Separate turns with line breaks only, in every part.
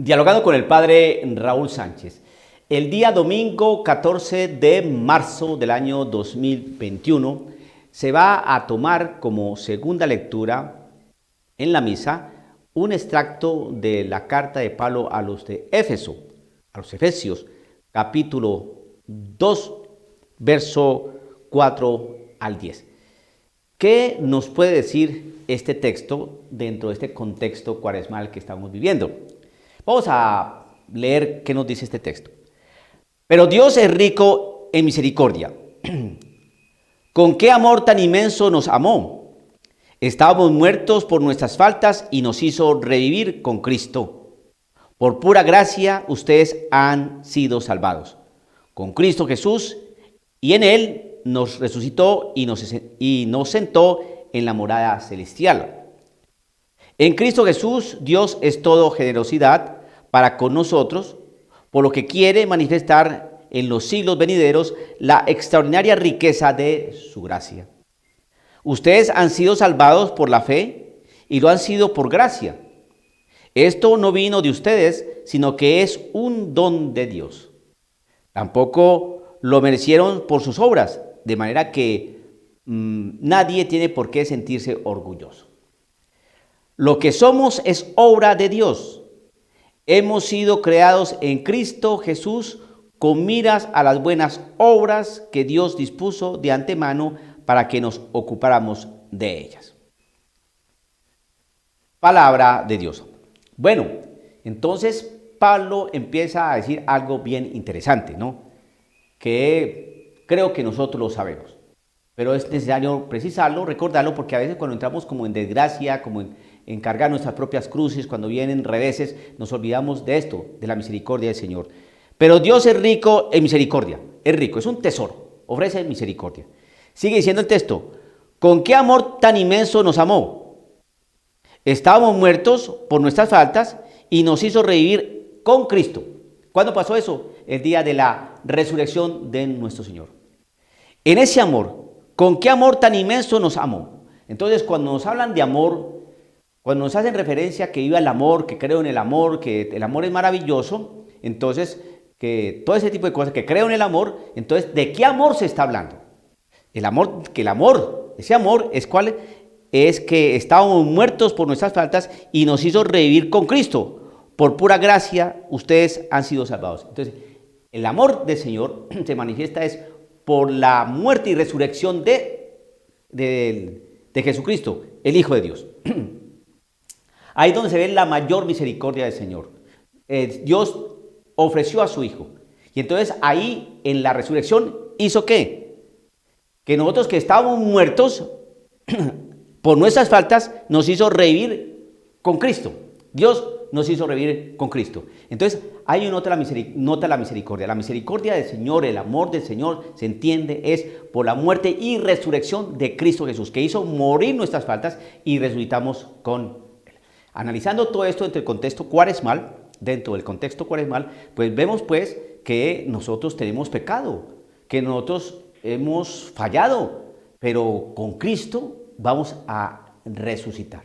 Dialogando con el padre Raúl Sánchez. El día domingo 14 de marzo del año 2021 se va a tomar como segunda lectura en la misa un extracto de la carta de Pablo a los de Éfeso, a los Efesios, capítulo 2, verso 4 al 10. ¿Qué nos puede decir este texto dentro de este contexto cuaresmal que estamos viviendo? Vamos a leer qué nos dice este texto. Pero Dios es rico en misericordia. ¿Con qué amor tan inmenso nos amó? Estábamos muertos por nuestras faltas y nos hizo revivir con Cristo. Por pura gracia ustedes han sido salvados. Con Cristo Jesús, y en Él nos resucitó y nos sentó en la morada celestial. En Cristo Jesús, Dios es todo generosidad para con nosotros, por lo que quiere manifestar en los siglos venideros la extraordinaria riqueza de su gracia. Ustedes han sido salvados por la fe y lo han sido por gracia. Esto no vino de ustedes, sino que es un don de Dios. Tampoco lo merecieron por sus obras, de manera que nadie tiene por qué sentirse orgulloso. Lo que somos es obra de Dios. Hemos sido creados en Cristo Jesús con miras a las buenas obras que Dios dispuso de antemano para que nos ocupáramos de ellas. Palabra de Dios. Bueno, entonces Pablo empieza a decir algo bien interesante, ¿no? Que creo que nosotros lo sabemos, pero es necesario precisarlo, recordarlo, porque a veces cuando entramos como en desgracia, como en cargar nuestras propias cruces, cuando vienen reveses, nos olvidamos de esto, de la misericordia del Señor. Pero Dios es rico en misericordia, es rico, es un tesoro, ofrece misericordia. Sigue diciendo el texto, ¿con qué amor tan inmenso nos amó? Estábamos muertos por nuestras faltas y nos hizo revivir con Cristo. ¿Cuándo pasó eso? El día de la resurrección de nuestro Señor. En ese amor, ¿con qué amor tan inmenso nos amó? Entonces, cuando nos hablan de amor, cuando nos hacen referencia que viva el amor, que creo en el amor, que el amor es maravilloso, entonces, que todo ese tipo de cosas, que creo en el amor, entonces, ¿de qué amor se está hablando? Ese amor es ¿cuál? Es que estábamos muertos por nuestras faltas y nos hizo revivir con Cristo. Por pura gracia, ustedes han sido salvados. Entonces, el amor del Señor se manifiesta es por la muerte y resurrección de Jesucristo, el Hijo de Dios. Ahí es donde se ve la mayor misericordia del Señor. Dios ofreció a su Hijo. Y entonces ahí en la resurrección hizo ¿qué? Que nosotros que estábamos muertos por nuestras faltas nos hizo revivir con Cristo. Dios nos hizo revivir con Cristo. Entonces ahí nota la misericordia. La misericordia del Señor, el amor del Señor se entiende es por la muerte y resurrección de Cristo Jesús, que hizo morir nuestras faltas y resucitamos con Él. Analizando todo esto dentro del contexto cuaresmal, pues vemos pues que nosotros tenemos pecado, que nosotros hemos fallado, pero con Cristo vamos a resucitar.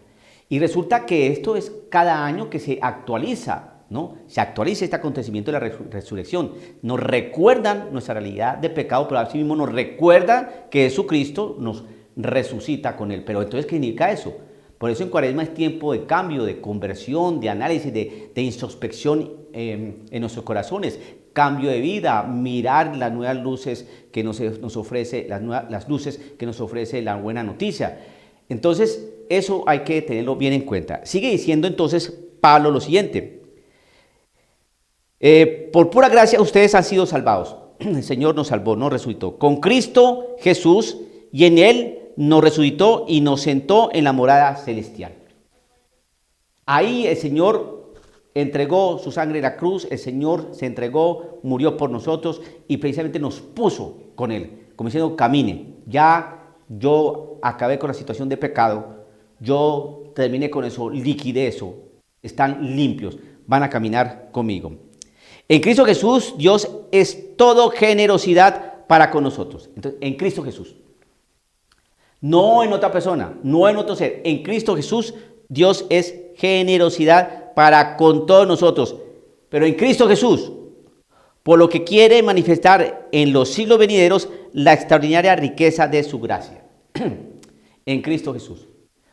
Y resulta que esto es cada año que se actualiza, ¿no? Se actualiza este acontecimiento de la resurrección. Nos recuerdan nuestra realidad de pecado, pero así mismo nos recuerda que Jesucristo nos resucita con Él. Pero entonces, ¿qué significa eso? Por eso en Cuaresma es tiempo de cambio, de conversión, de análisis, de introspección en nuestros corazones, cambio de vida, mirar las nuevas luces que nos ofrece, las luces que nos ofrece la buena noticia. Entonces, eso hay que tenerlo bien en cuenta. Sigue diciendo entonces Pablo lo siguiente. Por pura gracia ustedes han sido salvados. El Señor nos salvó, nos resucitó. Con Cristo Jesús, y en Él nos resucitó y nos sentó en la morada celestial. Ahí el Señor entregó su sangre en la cruz, el Señor se entregó, murió por nosotros y precisamente nos puso con Él, como diciendo, camine. Ya yo acabé con la situación de pecado, yo terminé con eso, liquidé eso, están limpios, van a caminar conmigo. En Cristo Jesús, Dios es todo generosidad para con nosotros. Entonces, en Cristo Jesús. No en otra persona, no en otro ser. En Cristo Jesús, Dios es generosidad para con todos nosotros. pero en Cristo Jesús, por lo que quiere manifestar en los siglos venideros la extraordinaria riqueza de su gracia. En Cristo Jesús.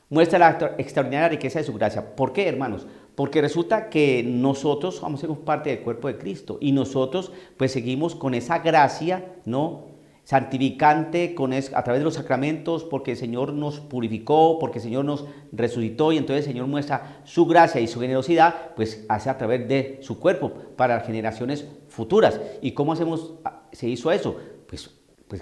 Muestra la extraordinaria riqueza de su gracia. ¿Por qué, hermanos? Porque resulta que nosotros somos parte del cuerpo de Cristo y nosotros pues seguimos con esa gracia, ¿no? Santificante a través de los sacramentos, porque el Señor nos purificó, porque el Señor nos resucitó y entonces el Señor muestra su gracia y su generosidad, pues hace a través de su cuerpo para las generaciones futuras. ¿Y cómo se hizo eso? Pues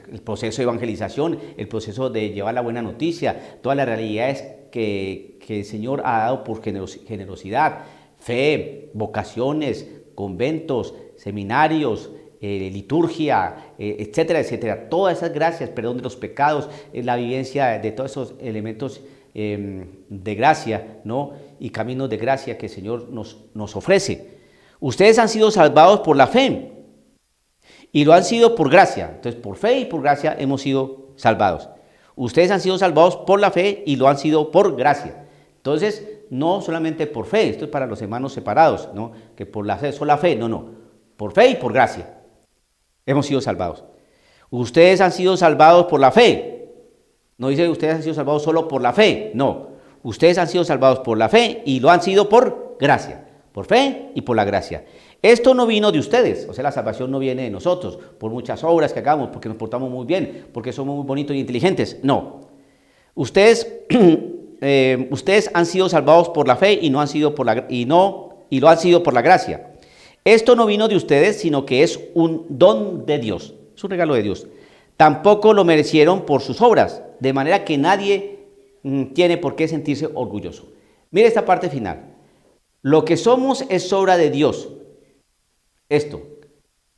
el proceso de evangelización, el proceso de llevar la buena noticia, todas las realidades que el Señor ha dado por generosidad, fe, vocaciones, conventos, seminarios, liturgia, etcétera, etcétera. Todas esas gracias, perdón de los pecados, la vivencia de todos esos elementos de gracia, ¿no? Y caminos de gracia que el Señor nos ofrece. Ustedes han sido salvados por la fe y lo han sido por gracia. Entonces, por fe y por gracia hemos sido salvados. Ustedes han sido salvados por la fe y lo han sido por gracia. Entonces, no solamente por fe, esto es para los hermanos separados, ¿no? Que por la fe, solo la fe, no, por fe y por gracia hemos sido salvados. Ustedes han sido salvados por la fe. No dice ustedes han sido salvados solo por la fe, no. Ustedes han sido salvados por la fe y lo han sido por gracia, por fe y por la gracia. Esto no vino de ustedes, o sea, la salvación no viene de nosotros, por muchas obras que hagamos, porque nos portamos muy bien, porque somos muy bonitos y inteligentes. No. Ustedes han sido salvados por la fe y lo han sido por la gracia. Esto no vino de ustedes, sino que es un don de Dios, es un regalo de Dios. Tampoco lo merecieron por sus obras, de manera que nadie tiene por qué sentirse orgulloso. Mire esta parte final. Lo que somos es obra de Dios. Esto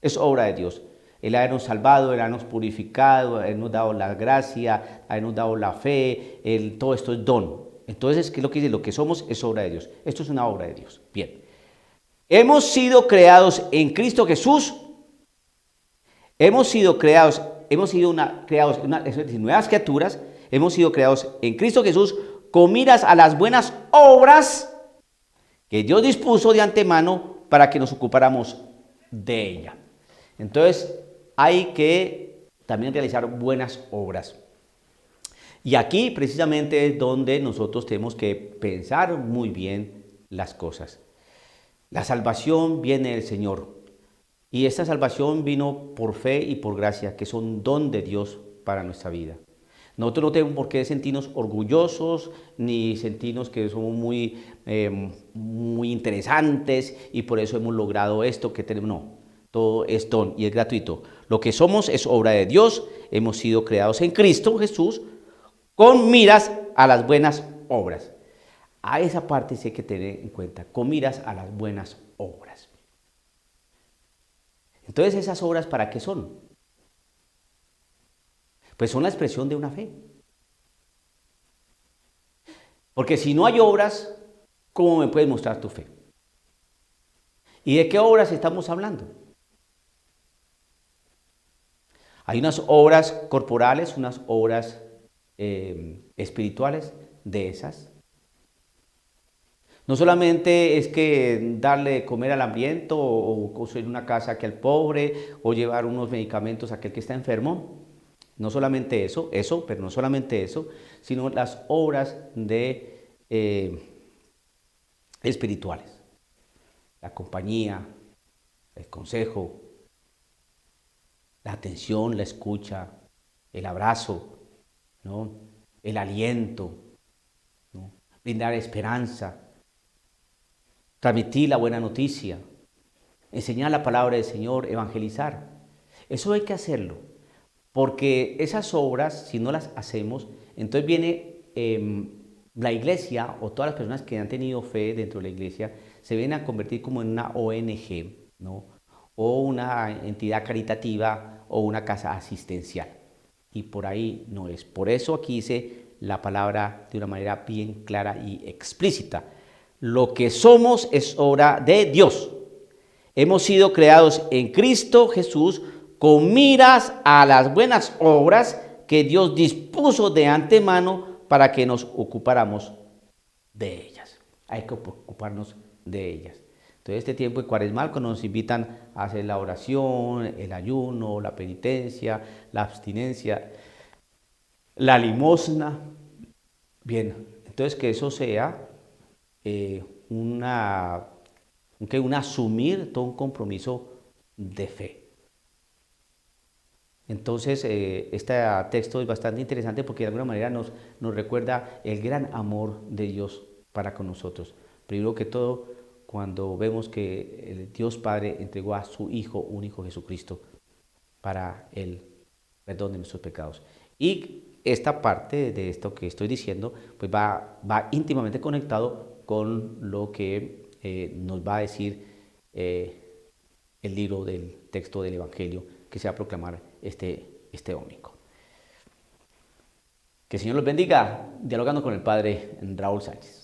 es obra de Dios. El habernos salvado, el habernos purificado, habernos dado la gracia, habernos dado la fe, todo esto es don. Entonces, ¿qué es lo que dice? Lo que somos es obra de Dios. Esto es una obra de Dios. Bien. Hemos sido creados en Cristo Jesús. Hemos sido creados, es decir, nuevas criaturas. Hemos sido creados en Cristo Jesús con miras a las buenas obras que Dios dispuso de antemano para que nos ocupáramos de ella. Entonces, hay que también realizar buenas obras. Y aquí precisamente es donde nosotros tenemos que pensar muy bien las cosas. La salvación viene del Señor. Y esta salvación vino por fe y por gracia, que son don de Dios para nuestra vida. Nosotros no tenemos por qué sentirnos orgullosos, ni sentirnos que somos muy interesantes y por eso hemos logrado esto que tenemos. No, todo es don y es gratuito. Lo que somos es obra de Dios. Hemos sido creados en Cristo Jesús con miras a las buenas obras. A esa parte sí hay que tener en cuenta, con miras a las buenas obras. Entonces, ¿esas obras para qué son? Pues son la expresión de una fe. Porque si no hay obras, ¿cómo me puedes mostrar tu fe? ¿Y de qué obras estamos hablando? Hay unas obras corporales, unas obras espirituales de esas. No solamente es que darle de comer al hambriento o construir una casa a aquel pobre o llevar unos medicamentos a aquel que está enfermo. No solamente eso, pero no solamente eso, sino las obras espirituales. La compañía, el consejo, la atención, la escucha, el abrazo, ¿no? El aliento, ¿no? Brindar esperanza, transmitir la buena noticia, enseñar la palabra del Señor, evangelizar. Eso hay que hacerlo, porque esas obras, si no las hacemos, entonces viene la iglesia o todas las personas que han tenido fe dentro de la iglesia se vienen a convertir como en una ONG, ¿no? O una entidad caritativa o una casa asistencial. Y por ahí no es. Por eso aquí dice la palabra de una manera bien clara y explícita. Lo que somos es obra de Dios. Hemos sido creados en Cristo Jesús con miras a las buenas obras que Dios dispuso de antemano para que nos ocupáramos de ellas. Hay que ocuparnos de ellas. Entonces este tiempo de cuaresmal, cuando nos invitan a hacer la oración, el ayuno, la penitencia, la abstinencia, la limosna, bien, entonces que eso sea una, un asumir todo un compromiso de fe. Entonces, este texto es bastante interesante porque de alguna manera nos recuerda el gran amor de Dios para con nosotros. Primero que todo, cuando vemos que el Dios Padre entregó a su Hijo único Jesucristo para el perdón de nuestros pecados. Y esta parte de esto que estoy diciendo, pues va íntimamente conectado con lo que nos va a decir el libro del texto del Evangelio que se va a proclamar este domingo. Que el Señor los bendiga, dialogando con el Padre Raúl Sánchez.